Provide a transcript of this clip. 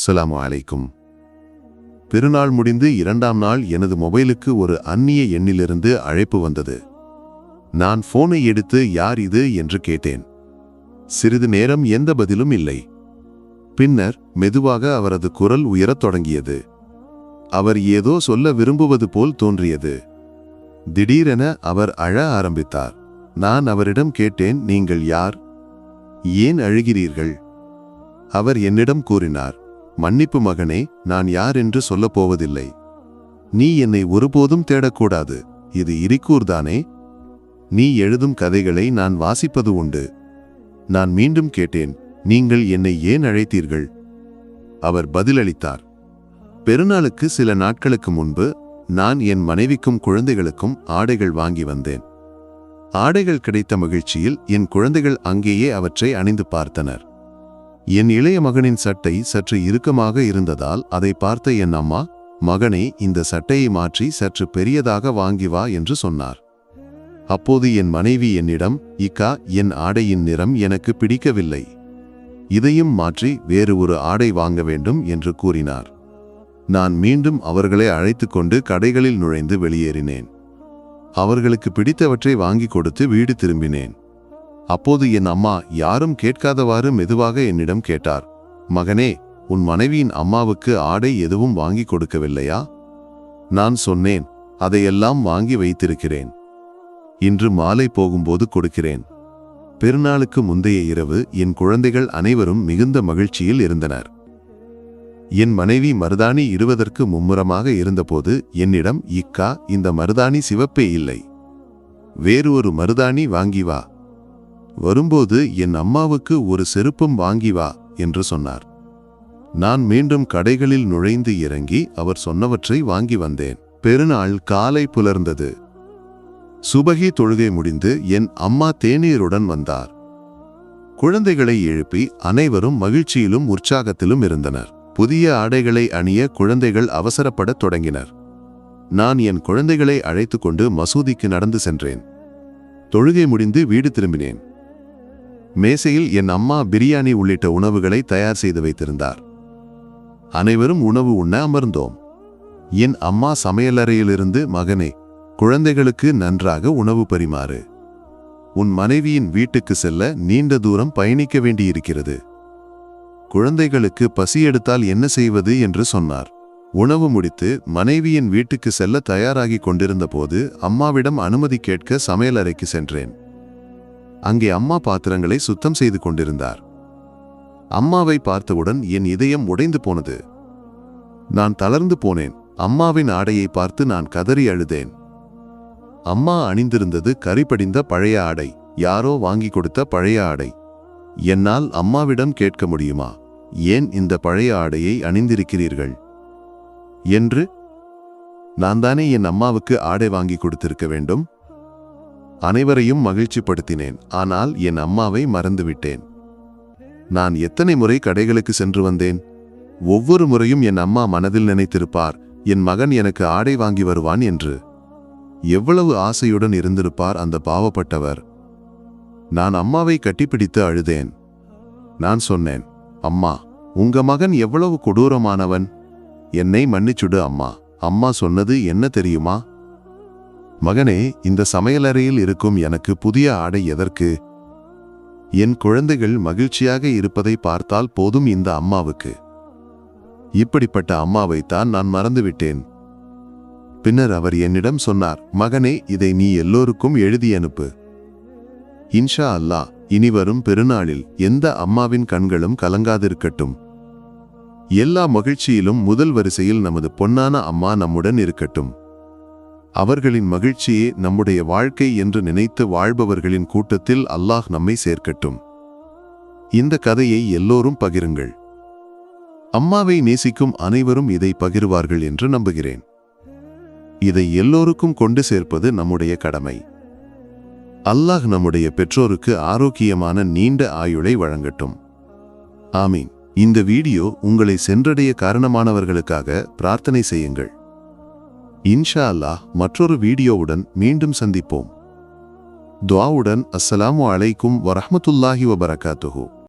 அஸ்ஸலாமு அலைக்கும். பெருநாள் முடிந்து 2ஆம் நாள் எனது மொபைலுக்கு ஒரு அந்நிய எண்ணிலிருந்து அழைப்பு வந்தது. நான் போனை எடுத்து யார் இது என்று கேட்டேன். சிறிது நேரம் எந்த பதிலும் இல்லை. பின்னர் மெதுவாக அவரது குரல் உயரத் தொடங்கியது. அவர் ஏதோ சொல்ல விரும்புவது போல் தோன்றியது. திடீரென அவர் அழ ஆரம்பித்தார். நான் அவரிடம் கேட்டேன், நீங்கள் யார்? ஏன் அழுகிறீர்கள்? அவர் என்னிடம் கூறினார், மன்னிப்பு மகனே, நான் யார் என்று சொல்லப்போவதில்லை. நீ என்னை ஒருபோதும் தேடக்கூடாது. இது இரிக்கூர்தானே? நீ எழுதும் கதைகளை நான் வாசிப்பது உண்டு. நான் மீண்டும் கேட்டேன், நீங்கள் என்னை ஏன் அழைத்தீர்கள்? அவர் பதிலளித்தார், பெருநாளுக்கு சில நாட்களுக்கு முன்பு நான் என் மனைவிக்கும் குழந்தைகளுக்கும் ஆடைகள் வாங்கி வந்தேன். ஆடைகள் கிடைத்த மகிழ்ச்சியில் என் குழந்தைகள் அங்கேயே அவற்றை அணிந்து பார்த்தனர். என் இளைய மகனின் சட்டை சற்று இறுக்கமாக இருந்ததால் அதை பார்த்த என் அம்மா, மகனே, இந்த சட்டையை மாற்றி சற்று பெரியதாக வாங்கி வா என்று சொன்னார். அப்போது என் மனைவி என்னிடம், இக்கா, என் ஆடையின் நிறம் எனக்கு பிடிக்கவில்லை. இதையும் மாற்றி வேறு ஒரு ஆடை வாங்க வேண்டும் என்று கூறினார். நான் மீண்டும் அவர்களை அழைத்து கொண்டு கடைகளில் நுழைந்து வெளியேறினேன். அவர்களுக்கு பிடித்தவற்றை வாங்கி கொடுத்து வீடு திரும்பினேன். அப்போது என் அம்மா யாரும் கேட்காதவாறு மெதுவாக என்னிடம் கேட்டார், மகனே, உன் மனைவியின் அம்மாவுக்கு ஆடை எதுவும் வாங்கி கொடுக்கவில்லையா? நான் சொன்னேன், அதையெல்லாம் வாங்கி வைத்திருக்கிறேன். இன்று மாலை போகும்போது கொடுக்கிறேன். பெருநாளுக்கு முந்தைய இரவு என் குழந்தைகள் அனைவரும் மிகுந்த மகிழ்ச்சியில் இருந்தனர். என் மனைவி மருதாணி இடுவதற்கு மும்முரமாக இருந்தபோது என்னிடம், இக்கா, இந்த மருதாணி சிவப்பே இல்லை, வேறு ஒரு மருதாணி வாங்கி வா. வரும்போது என் அம்மாவுக்கு ஒரு செருப்பும் வாங்கி வா என்று சொன்னார். நான் மீண்டும் கடைகளில் நுழைந்து இறங்கி அவர் சொன்னவற்றை வாங்கி வந்தேன். பெருநாள் காலை புலர்ந்தது. சுபஹி தொழுகை முடிந்து என் அம்மா தேநீருடன் வந்தார். குழந்தைகளை எழுப்பி அனைவரும் மகிழ்ச்சியிலும் உற்சாகத்திலும் இருந்தனர். புதிய ஆடைகளை அணிய குழந்தைகள் அவசரப்படத் தொடங்கினர். நான் என் குழந்தைகளை அழைத்து கொண்டு மசூதிக்கு நடந்து சென்றேன். தொழுகை முடிந்து வீடு திரும்பினேன். மேசையில் என் அம்மா பிரியாணி உள்ளிட்ட உணவுகளை தயார் செய்து வைத்திருந்தார். அனைவரும் உணவு உண்ண அமர்ந்தோம். என் அம்மா சமையலறையிலிருந்து, மகனே, குழந்தைகளுக்கு நன்றாக உணவு பரிமாறு. உன் மனைவியின் வீட்டுக்கு செல்ல நீண்ட தூரம் பயணிக்க வேண்டியிருக்கிறது. குழந்தைகளுக்கு பசி எடுத்தால் என்ன செய்வது என்று சொன்னார். உணவு முடித்து மனைவியின் வீட்டுக்கு செல்ல தயாராகி கொண்டிருந்த போது அம்மாவிடம் அனுமதி கேட்க சமையலறைக்கு சென்றேன். அங்கே அம்மா பாத்திரங்களை சுத்தம் செய்து கொண்டிருந்தார். அம்மாவை பார்த்தவுடன் என் இதயம் உடைந்து போனது. நான் தளர்ந்து போனேன். அம்மாவின் ஆடையை பார்த்து நான் கதறி அழுதேன். அம்மா அணிந்திருந்தது கரிபடிந்த பழைய ஆடை, யாரோ வாங்கி கொடுத்த பழைய ஆடை. என்னால் அம்மாவிடம் கேட்க முடியுமா, ஏன் இந்த பழைய ஆடையை அணிந்திருக்கிறீர்கள் என்று? நான் தானே என் அம்மாவுக்கு ஆடை வாங்கி கொடுத்திருக்க வேண்டும். அனைவரையும் மகிழ்ச்சிப்படுத்தினேன். ஆனால் என் அம்மாவை மறந்துவிட்டேன். நான் எத்தனை முறை கடைகளுக்கு சென்று வந்தேன். ஒவ்வொரு முறையும் என் அம்மா மனதில் நினைத்திருப்பார், என் மகன் எனக்கு ஆடை வாங்கி வருவான் என்று. எவ்வளவு ஆசையுடன் இருந்திருப்பார் அந்த பாவப்பட்டவர். நான் அம்மாவை கட்டிப்பிடித்து அழுதேன். நான் சொன்னேன், அம்மா, உங்க மகன் எவ்வளவு கொடூரமானவன். என்னை மன்னிச்சுடு அம்மா. அம்மா சொன்னது என்ன தெரியுமா? மகனே, இந்த சமையலறையில் இருக்கும் எனக்கு புதிய ஆடை எதற்கு? என் குழந்தைகள் மகிழ்ச்சியாக இருப்பதை பார்த்தால் போதும் இந்த அம்மாவுக்கு. இப்படிப்பட்ட அம்மாவைத்தான் நான் மறந்துவிட்டேன். பின்னர் அவர் என்னிடம் சொன்னார், மகனே, இதை நீ எல்லோருக்கும் எழுதி அனுப்பு. இன்ஷா அல்லாஹ், இனிவரும் பெருநாளில் எந்த அம்மாவின் கண்களும் கலங்காதிருக்கட்டும். எல்லா மகிழ்ச்சியிலும் முதல் வரிசையில் நமது பொன்னான அம்மா நம்முடன் இருக்கட்டும். அவர்களின் மகிழ்ச்சியே நம்முடைய வாழ்க்கை என்று நினைத்து வாழ்பவர்களின் கூட்டத்தில் அல்லாஹ் நம்மை சேர்க்கட்டும். இந்த கதையை எல்லோரும் பகிருங்கள். அம்மாவை நேசிக்கும் அனைவரும் இதை பகிர்வார்கள் என்று நம்புகிறேன். இதை எல்லோருக்கும் கொண்டு சேர்ப்பது நம்முடைய கடமை. அல்லாஹ் நம்முடைய பெற்றோருக்கு ஆரோக்கியமான நீண்ட ஆயுளை வழங்கட்டும். ஆமீன். இந்த வீடியோ உங்களை சென்றடைய காரணமானவர்களுக்காக பிரார்த்தனை செய்யுங்கள். இன்ஷா அல்லாஹ் மற்றொரு வீடியோவுடன் மீண்டும் சந்திப்போம். துஆவுடன் அஸ்ஸலாமு அலைக்கும் வரஹ்மத்துல்லாஹி வபரகாத்துஹு.